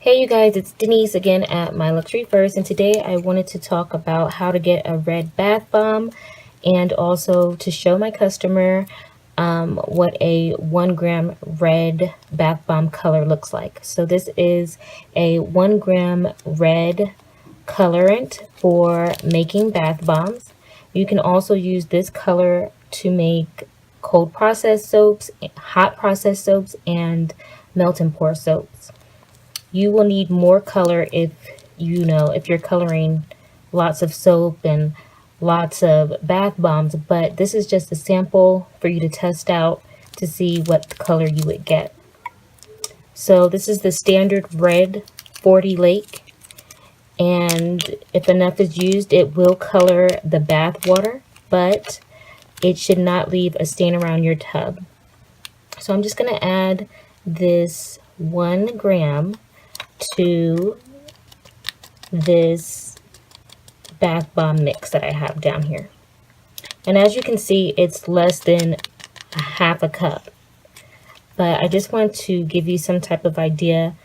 Hey you guys, it's Denise again at My Luxury First, and today I wanted to talk about how to get a red bath bomb and also to show my customer what a 1 gram red bath bomb color looks like. So this is a 1 gram red colorant for making bath bombs. You can also use this color to make cold process soaps, hot process soaps, and melt and pour soaps. You will need more color if you're coloring lots of soap and lots of bath bombs, but this is just a sample for you to test out to see what color you would get. So this is the standard red 40 Lake, and if enough is used it will color the bath water, but it should not leave a stain around your tub. So I'm just going to add this 1 gram to this bath bomb mix that I have down here. And as you can see, it's less than a half a cup. But I just want to give you some type of idea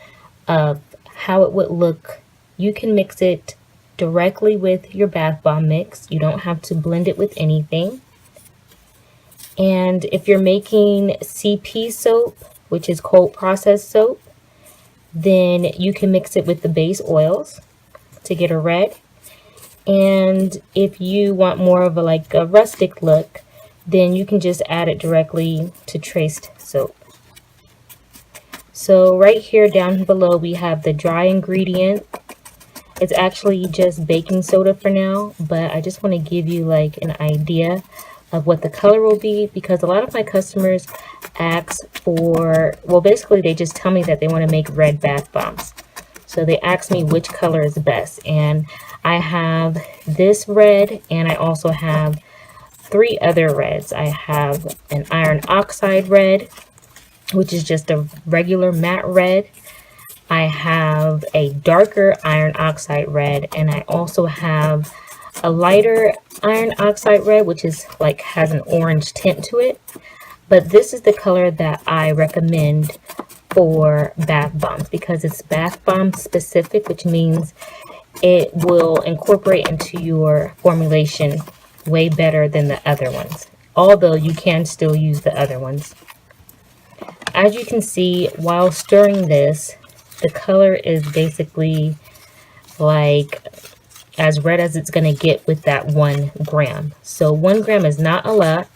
of how it would look. You can mix it directly with your bath bomb mix. You don't have to blend it with anything. And if you're making CP soap, which is cold processed soap, then you can mix it with the base oils to get a red. And if you want more of a rustic look, then you can just add it directly to traced soap. So right here down below we have the dry ingredient. It's actually just baking soda for now, but I just want to give you an idea of what the color will be, because a lot of my customers ask for, well, basically they just tell me that they want to make red bath bombs. So they ask me which color is best, and I have this red, and I also have 3 other reds. I have an iron oxide red, which is just a regular matte red. I have a darker iron oxide red, and I also have a lighter iron oxide red, which is has an orange tint to it. But this is the color that I recommend for bath bombs because it's bath bomb specific, which means it will incorporate into your formulation way better than the other ones, although you can still use the other ones. As you can see, while stirring this, the color is basically as red as it's going to get with that 1 gram. So 1 gram is not a lot,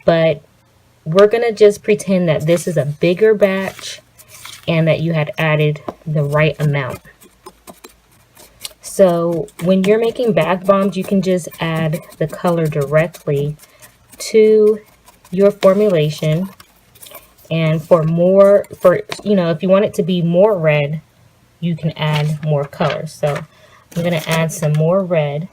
but we're going to just pretend that this is a bigger batch and that you had added the right amount. So when you're making bath bombs, you can just add the color directly to your formulation. And if you want it to be more red, you can add more color. So I'm going to add some more red.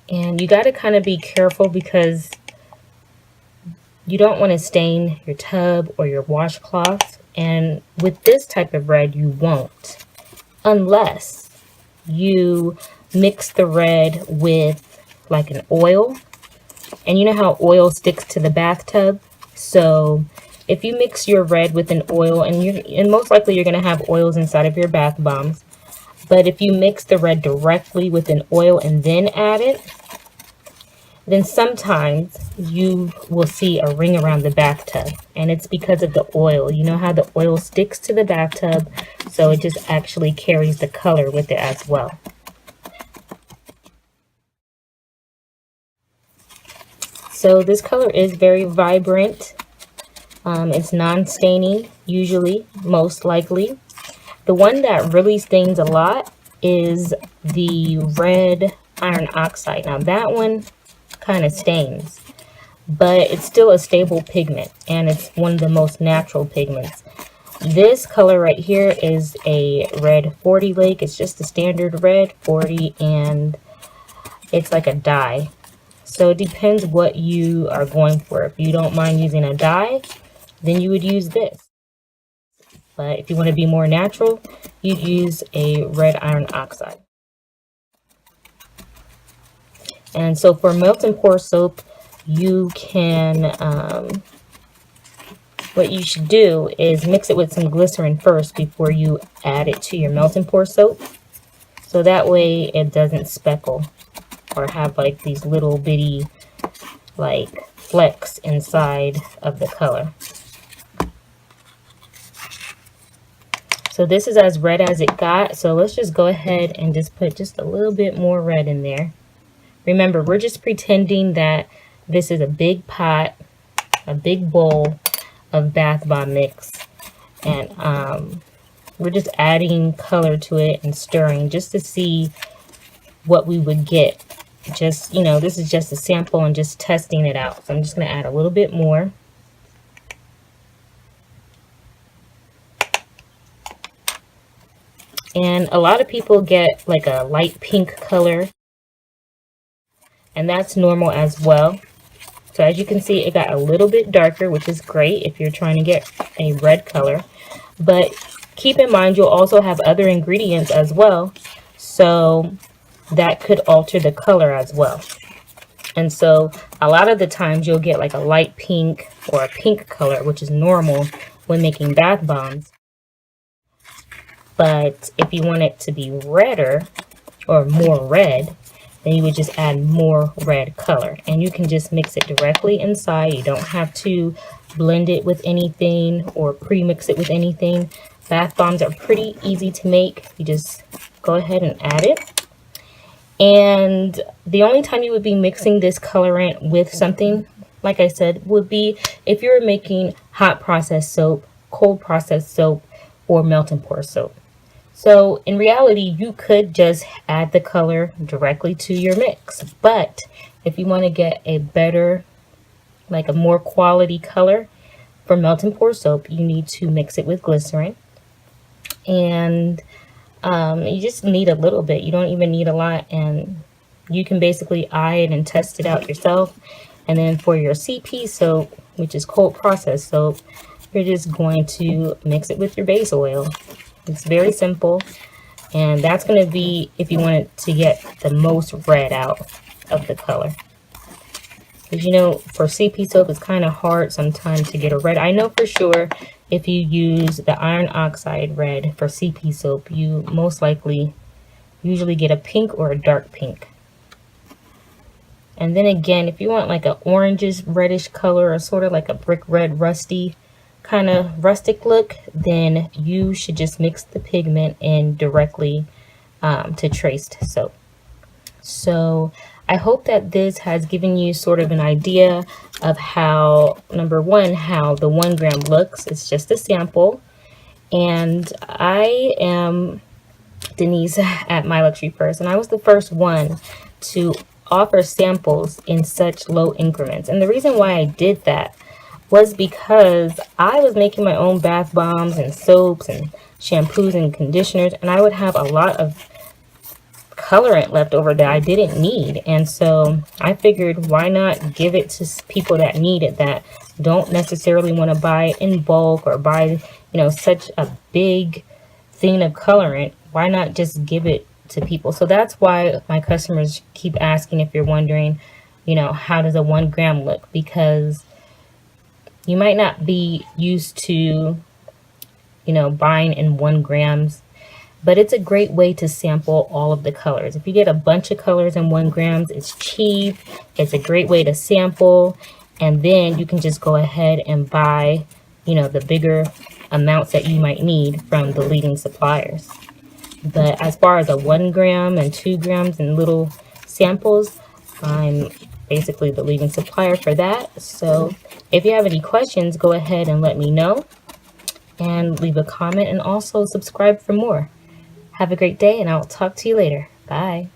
And you got to kind of be careful because you don't want to stain your tub or your washcloth. And with this type of red, you won't, unless you mix the red with an oil. And you know how oil sticks to the bathtub? So if you mix your red with an oil, and most likely you're going to have oils inside of your bath bombs, but if you mix the red directly with an oil and then add it, then sometimes you will see a ring around the bathtub, and it's because of the oil. You know how the oil sticks to the bathtub, so it just actually carries the color with it as well. So this color is very vibrant. It's non-staining, usually, most likely. The one that really stains a lot is the red iron oxide. Now that one kind of stains, but it's still a stable pigment, and it's one of the most natural pigments. This color right here is a red 40 Lake. It's just a standard red 40, and it's like a dye. So it depends what you are going for. If you don't mind using a dye, then you would use this. But if you want to be more natural, you'd use a red iron oxide. And so for melt and pour soap, you can, what you should do is mix it with some glycerin first before you add it to your melt and pour soap. So that way it doesn't speckle or have like these little bitty like flecks inside of the color. So this is as red as it got. So let's just go ahead and just put just a little bit more red in there. Remember, we're just pretending that this is a big pot, a big bowl of bath bomb mix. And we're just adding color to it and stirring just to see what we would get. Just, you know, this is just a sample and just testing it out. So I'm just going to add a little bit more. And a lot of people get like a light pink color, and that's normal as well. So as you can see, it got a little bit darker, which is great if you're trying to get a red color. But keep in mind, you'll also have other ingredients as well, so that could alter the color as well. And so a lot of the times you'll get like a light pink or a pink color, which is normal when making bath bombs. But if you want it to be redder or more red, then you would just add more red color. And you can just mix it directly inside. You don't have to blend it with anything or pre-mix it with anything. Bath bombs are pretty easy to make. You just go ahead and add it. And the only time you would be mixing this colorant with something, like I said, would be if you were making hot processed soap, cold processed soap, or melt and pour soap. So in reality, you could just add the color directly to your mix. But if you want to get a better, like a more quality color for melt and pour soap, you need to mix it with glycerin. And you just need a little bit. You don't even need a lot. And you can basically eye it and test it out yourself. And then for your CP soap, which is cold processed soap, you're just going to mix it with your base oil. It's very simple, and that's going to be if you want it to get the most red out of the color. Because, you know, for CP soap, it's kind of hard sometimes to get a red. I know for sure if you use the iron oxide red for CP soap, you most likely usually get a pink or a dark pink. And then again, if you want like an orangish reddish color or sort of like a brick red rusty kind of rustic look, then you should just mix the pigment in directly to traced soap. So I hope that this has given you sort of an idea of how, number one, how the 1 gram looks. It's just a sample. And I am Denise at My Luxury Purse, and I was the first one to offer samples in such low increments. And the reason why I did that was because I was making my own bath bombs and soaps and shampoos and conditioners, and I would have a lot of colorant left over that I didn't need. And so I figured, why not give it to people that need it, that don't necessarily want to buy it in bulk or buy, you know, such a big thing of colorant. Why not just give it to people? So that's why my customers keep asking, if you're wondering, you know, how does a 1 gram look? Because you might not be used to, you know, buying in 1 grams, but it's a great way to sample all of the colors. If you get a bunch of colors in 1 grams, it's cheap. It's a great way to sample. And then you can just go ahead and buy, you know, the bigger amounts that you might need from the leading suppliers. But as far as a 1 gram and 2 grams and little samples, I'm basically the leading supplier for that. So if you have any questions, go ahead and let me know and leave a comment, and also subscribe for more. Have a great day, and I'll talk to you later. Bye.